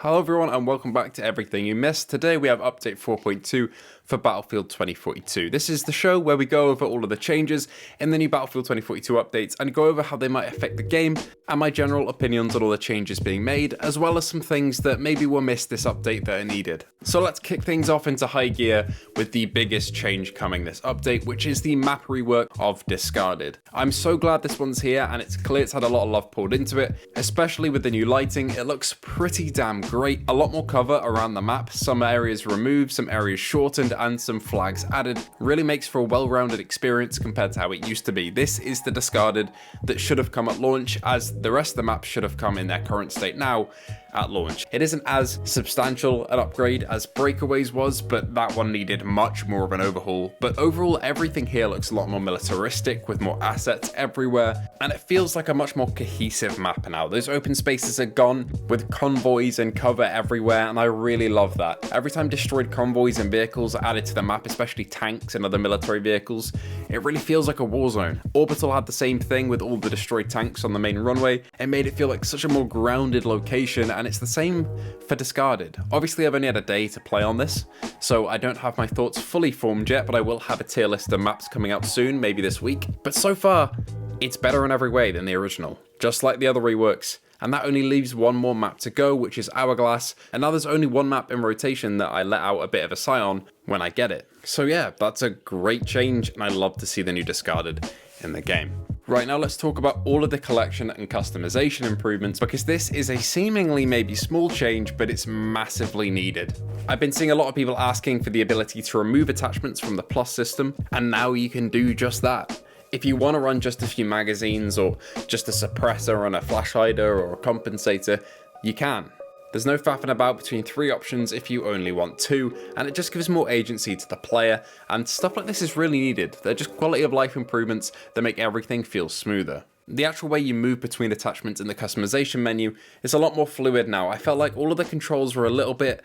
Hello everyone and welcome back to Everything You Missed. Today we have update 4.2 for Battlefield 2042. This is the show where we go over all of the changes in the new Battlefield 2042 updates and go over how they might affect the game and my general opinions on all the changes being made, as well as some things that maybe were missed this update that are needed. So let's kick things off into high gear with the biggest change coming this update, which is the map rework of Discarded. I'm so glad this one's here, and it's clear it's had a lot of love poured into it, especially with the new lighting. It looks pretty damn great. A lot more cover around the map, some areas removed, some areas shortened, and some flags added. Really makes for a well-rounded experience compared to how it used to be. This is the Discarded that should have come at launch, as the rest of the map should have come in their current state now at launch. It isn't as substantial an upgrade as Breakaways was, but that one needed much more of an overhaul. But overall, everything here looks a lot more militaristic with more assets everywhere, and it feels like a much more cohesive map now. Those open spaces are gone with convoys and cover everywhere, and I really love that. Every time destroyed convoys and vehicles are added to the map, especially tanks and other military vehicles, it really feels like a war zone. Orbital had the same thing with all the destroyed tanks on the main runway. It made it feel like such a more grounded location, and it's the same for Discarded. Obviously, I've only had a day to play on this, so I don't have my thoughts fully formed yet, but I will have a tier list of maps coming out soon, maybe this week. But so far, it's better in every way than the original, just like the other reworks. And that only leaves one more map to go, which is Hourglass, and now there's only one map in rotation that I let out a bit of a sigh on when I get it. So yeah, that's a great change, and I love to see the new Discarded in the game. Right, now let's talk about all of the collection and customization improvements, because this is a seemingly maybe small change, but it's massively needed. I've been seeing a lot of people asking for the ability to remove attachments from the Plus system, and now you can do just that. If you want to run just a few magazines or just a suppressor and a flash hider or a compensator, you can. There's no faffing about between three options if you only want two, and it just gives more agency to the player, and stuff like this is really needed. They're just quality of life improvements that make everything feel smoother. The actual way you move between attachments in the customization menu is a lot more fluid now. I felt like all of the controls were a little bit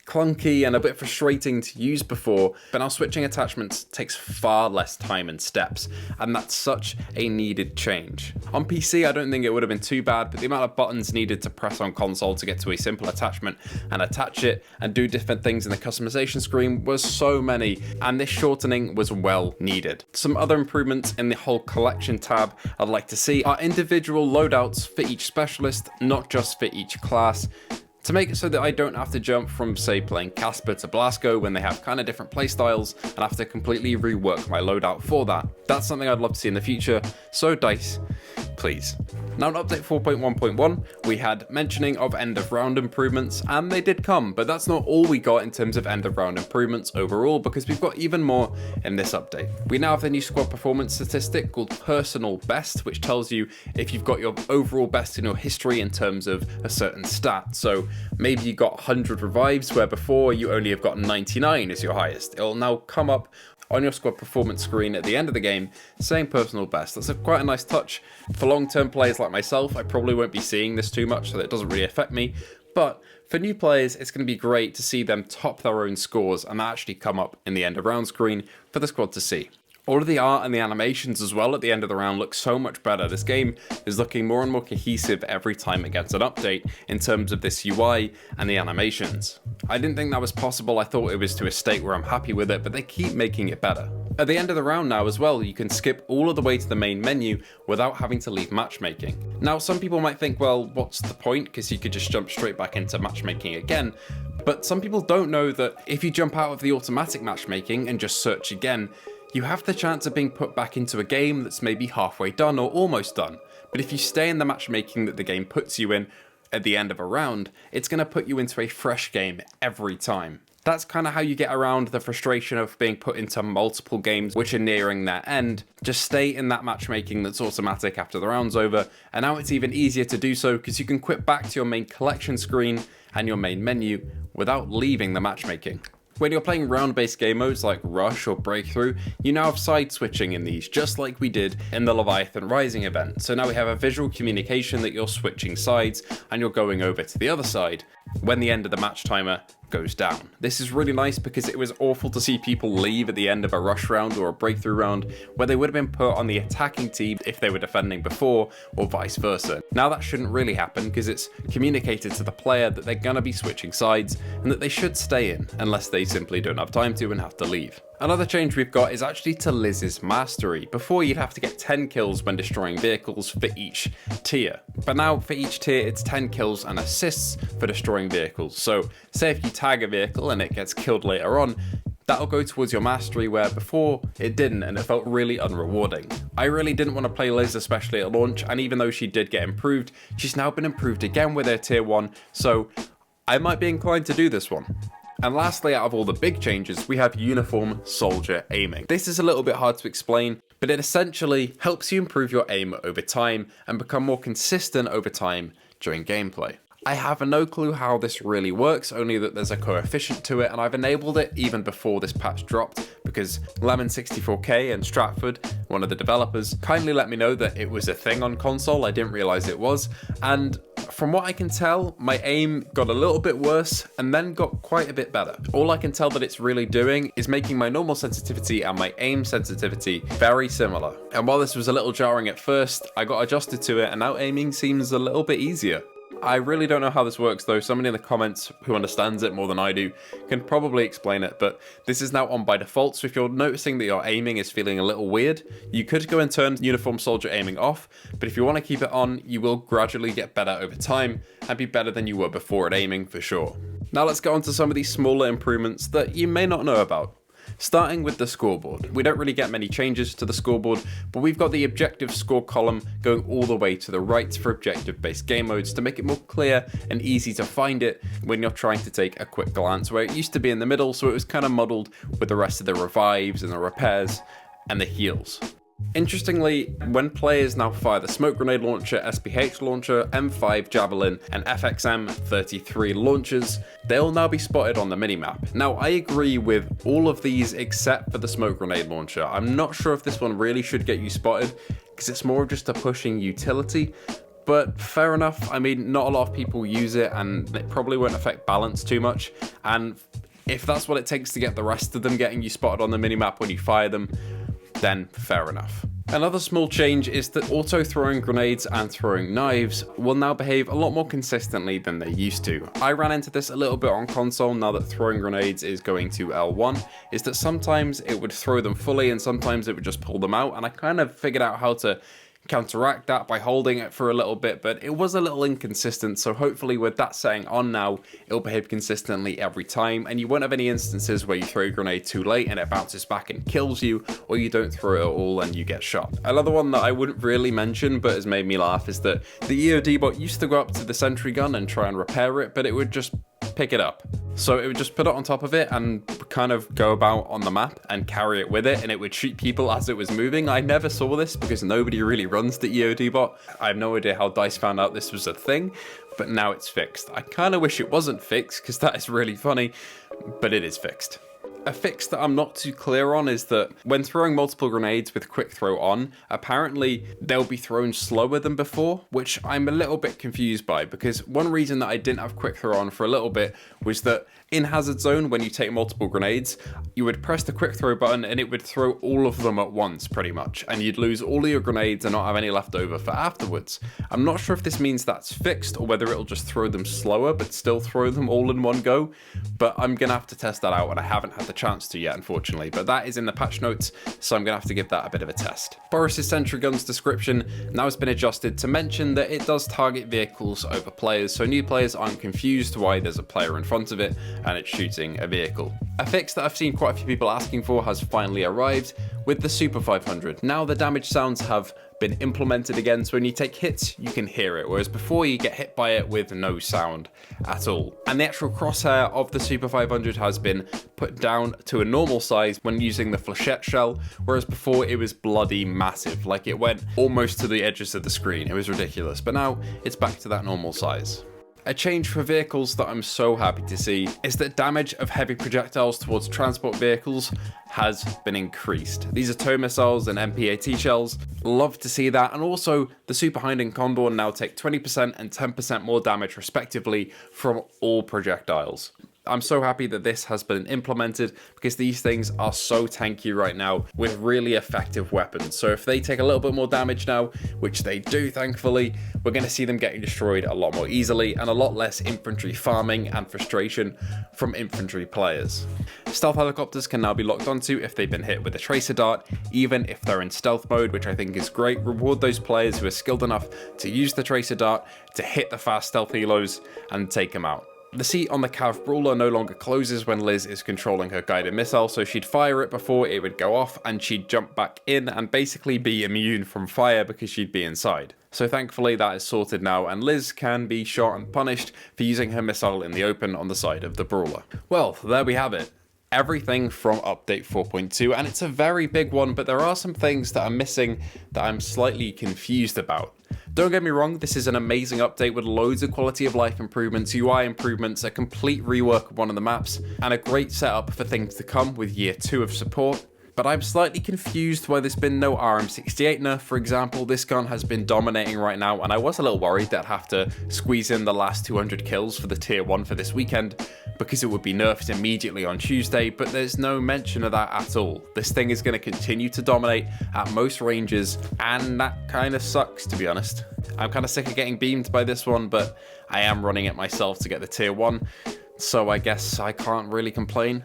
clunky and a bit frustrating to use before, but now switching attachments takes far less time and steps, and that's such a needed change. On PC, I don't think it would have been too bad, but the amount of buttons needed to press on console to get to a simple attachment and attach it and do different things in the customization screen was so many, and this shortening was well needed. Some other improvements in the whole collection tab I'd like to see are individual loadouts for each specialist, not just for each class, to make it so that I don't have to jump from, say, playing Casper to Blasco when they have kind of different playstyles and have to completely rework my loadout for that. That's something I'd love to see in the future, so DICE, please. Now in update 4.1.1, we had mentioning of end of round improvements, and they did come, but that's not all we got in terms of end of round improvements overall, because we've got even more in this update. We now have the new squad performance statistic called Personal Best, which tells you if you've got your overall best in your history in terms of a certain stat. So maybe you got 100 revives, where before you only have got 99 as your highest. It'll now come up on your squad performance screen at the end of the game, saying personal best. That's quite a nice touch. For long-term players like myself, I probably won't be seeing this too much, so that it doesn't really affect me. But for new players, it's going to be great to see them top their own scores and that actually come up in the end of round screen for the squad to see. All of the art and the animations as well at the end of the round look so much better. This game is looking more and more cohesive every time it gets an update in terms of this UI and the animations. I didn't think that was possible. I thought it was to a state where I'm happy with it, but they keep making it better. At the end of the round now as well, you can skip all of the way to the main menu without having to leave matchmaking. Now, some people might think, well, what's the point? Because you could just jump straight back into matchmaking again. But some people don't know that if you jump out of the automatic matchmaking and just search again, you have the chance of being put back into a game that's maybe halfway done or almost done. But if you stay in the matchmaking that the game puts you in at the end of a round, it's going to put you into a fresh game every time. That's kind of how you get around the frustration of being put into multiple games which are nearing their end. Just stay in that matchmaking that's automatic after the round's over, and now it's even easier to do so because you can quit back to your main collection screen and your main menu without leaving the matchmaking. When you're playing round-based game modes like Rush or Breakthrough, you now have side switching in these, just like we did in the Leviathan Rising event. So now we have a visual communication that you're switching sides and you're going over to the other side when the end of the match timer goes down. This is really nice because it was awful to see people leave at the end of a rush round or a breakthrough round where they would have been put on the attacking team if they were defending before, or vice versa. Now that shouldn't really happen because it's communicated to the player that they're going to be switching sides and that they should stay in unless they simply don't have time to and have to leave. Another change we've got is actually to Liz's mastery. Before, you'd have to get 10 kills when destroying vehicles for each tier, but now for each tier it's 10 kills and assists for destroying vehicles. So say if you tag a vehicle and it gets killed later on, that'll go towards your mastery, where before it didn't and it felt really unrewarding. I really didn't want to play Liz, especially at launch, and even though she did get improved, she's now been improved again with her tier 1, so I might be inclined to do this one. And lastly, out of all the big changes, we have uniform soldier aiming. This is a little bit hard to explain, but it essentially helps you improve your aim over time and become more consistent over time during gameplay. I have no clue how this really works, only that there's a coefficient to it, and I've enabled it even before this patch dropped because Lemon64K and Stratford, one of the developers, kindly let me know that it was a thing on console. I didn't realize it was, and from what I can tell, my aim got a little bit worse and then got quite a bit better. All I can tell that it's really doing is making my normal sensitivity and my aim sensitivity very similar. And while this was a little jarring at first, I got adjusted to it and now aiming seems a little bit easier. I really don't know how this works though. Somebody in the comments who understands it more than I do can probably explain it, but this is now on by default, so if you're noticing that your aiming is feeling a little weird, you could go and turn uniform soldier aiming off, but if you want to keep it on, you will gradually get better over time and be better than you were before at aiming for sure. Now let's go on to some of these smaller improvements that you may not know about. Starting with the scoreboard. We don't really get many changes to the scoreboard, but we've got the objective score column going all the way to the right for objective-based game modes to make it more clear and easy to find it when you're trying to take a quick glance, where it used to be in the middle, so it was kind of muddled with the rest of the revives and the repairs and the heals. Interestingly, when players now fire the smoke grenade launcher, SPH launcher, M5 javelin, and FXM33 launchers, they'll now be spotted on the minimap. Now, I agree with all of these except for the smoke grenade launcher. I'm not sure if this one really should get you spotted because it's more of just a pushing utility, but fair enough. I mean, not a lot of people use it and it probably won't affect balance too much, and if that's what it takes to get the rest of them getting you spotted on the minimap when you fire them, then fair enough. Another small change is that auto throwing grenades and throwing knives will now behave a lot more consistently than they used to. I ran into this a little bit on console now that throwing grenades is going to L1, is that sometimes it would throw them fully and sometimes it would just pull them out, and I kind of figured out how to counteract that by holding it for a little bit, but it was a little inconsistent, so hopefully with that setting on now, it'll behave consistently every time, and you won't have any instances where you throw a grenade too late and it bounces back and kills you, or you don't throw it at all and you get shot. Another one that I wouldn't really mention but has made me laugh is that the EOD Bot used to go up to the Sentry Gun and try and repair it, but it would just pick it up. So it would just put it on top of it and kind of go about on the map and carry it with it, and it would shoot people as it was moving. I never saw this because nobody really runs the EOD Bot. I have no idea how DICE found out this was a thing, but now it's fixed. I kind of wish it wasn't fixed because that is really funny, but it is fixed. A fix that I'm not too clear on is that when throwing multiple grenades with quick throw on, apparently they'll be thrown slower than before, which I'm a little bit confused by, because one reason that I didn't have quick throw on for a little bit was that in Hazard Zone, when you take multiple grenades, you would press the quick throw button and it would throw all of them at once pretty much, and you'd lose all of your grenades and not have any left over for afterwards. I'm not sure if this means that's fixed or whether it'll just throw them slower but still throw them all in one go, but I'm gonna have to test that out and I haven't had the chance to yet, unfortunately, but that is in the patch notes, so I'm gonna have to give that a bit of a test. Boris's Sentry Gun's description now has been adjusted to mention that it does target vehicles over players, so new players aren't confused why there's a player in front of it and it's shooting a vehicle. A fix that I've seen quite a few people asking for has finally arrived with the Super 500. Now the damage sounds have been implemented again, so when you take hits you can hear it, whereas before you get hit by it with no sound at all. And the actual crosshair of the Super 500 has been put down to a normal size when using the flechette shell, whereas before it was bloody massive, like it went almost to the edges of the screen. It was ridiculous, but now it's back to that normal size. A change for vehicles that I'm so happy to see is that damage of heavy projectiles towards transport vehicles has been increased. These are tow missiles and MPAT shells. Love to see that. And also the Super Hind and Condor now take 20% and 10% more damage respectively from all projectiles. I'm so happy that this has been implemented because these things are so tanky right now with really effective weapons. So if they take a little bit more damage now, which they do thankfully, we're going to see them getting destroyed a lot more easily and a lot less infantry farming and frustration from infantry players. Stealth helicopters can now be locked onto if they've been hit with a tracer dart, even if they're in stealth mode, which I think is great. Reward those players who are skilled enough to use the tracer dart to hit the fast stealth helos and take them out. The seat on the CAV-Brawler no longer closes when Liz is controlling her guided missile, so she'd fire it before it would go off and she'd jump back in and basically be immune from fire because she'd be inside. So thankfully that is sorted now, and Liz can be shot and punished for using her missile in the open on the side of the Brawler. Well, there we have it. Everything from update 4.2, and it's a very big one, but there are some things that are missing that I'm slightly confused about. Don't get me wrong, this is an amazing update with loads of quality of life improvements, UI improvements, a complete rework of one of the maps, and a great setup for things to come with year 2 of support. But I'm slightly confused why there's been no RM68 nerf, for example. This gun has been dominating right now, and I was a little worried that I'd have to squeeze in the last 200 kills for the tier 1 for this weekend, because it would be nerfed immediately on Tuesday, but there's no mention of that at all. This thing is going to continue to dominate at most ranges, and that kind of sucks, to be honest. I'm kind of sick of getting beamed by this one, but I am running it myself to get the tier 1, so I guess I can't really complain.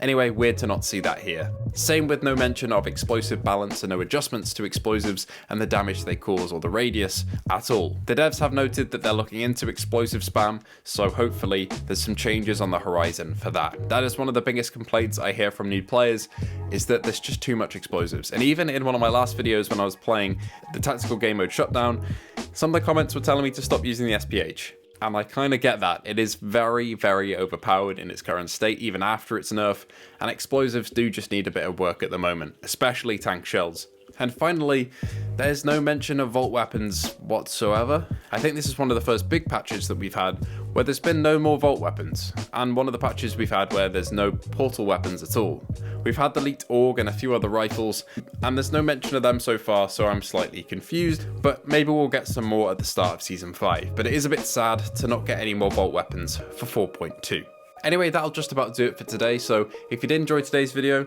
Anyway, weird to not see that here. Same with no mention of explosive balance and no adjustments to explosives and the damage they cause or the radius at all. The devs have noted that they're looking into explosive spam, so hopefully there's some changes on the horizon for that. That is one of the biggest complaints I hear from new players, is that there's just too much explosives. And even in one of my last videos when I was playing the tactical game mode shutdown, some of the comments were telling me to stop using the SPH. And I kind of get that. It is very, very overpowered in its current state, even after its nerf, and explosives do just need a bit of work at the moment, especially tank shells. And finally, there's no mention of vault weapons whatsoever. I think this is one of the first big patches that we've had where there's been no more vault weapons, and one of the patches we've had where there's no portal weapons at all. We've had the leaked AUG and a few other rifles, and there's no mention of them so far, so I'm slightly confused, but maybe we'll get some more at the start of Season 5. But it is a bit sad to not get any more vault weapons for 4.2. Anyway, that'll just about do it for today, so if you did enjoy today's video,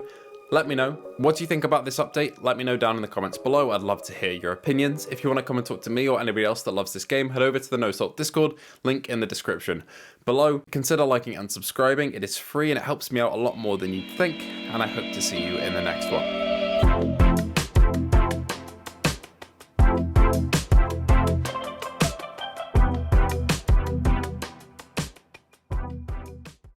let me know. What do you think about this update? Let me know down in the comments below. I'd love to hear your opinions. If you want to come and talk to me or anybody else that loves this game, head over to the No Salt Discord, link in the description below. Consider liking and subscribing. It is free and it helps me out a lot more than you'd think, and I hope to see you in the next one.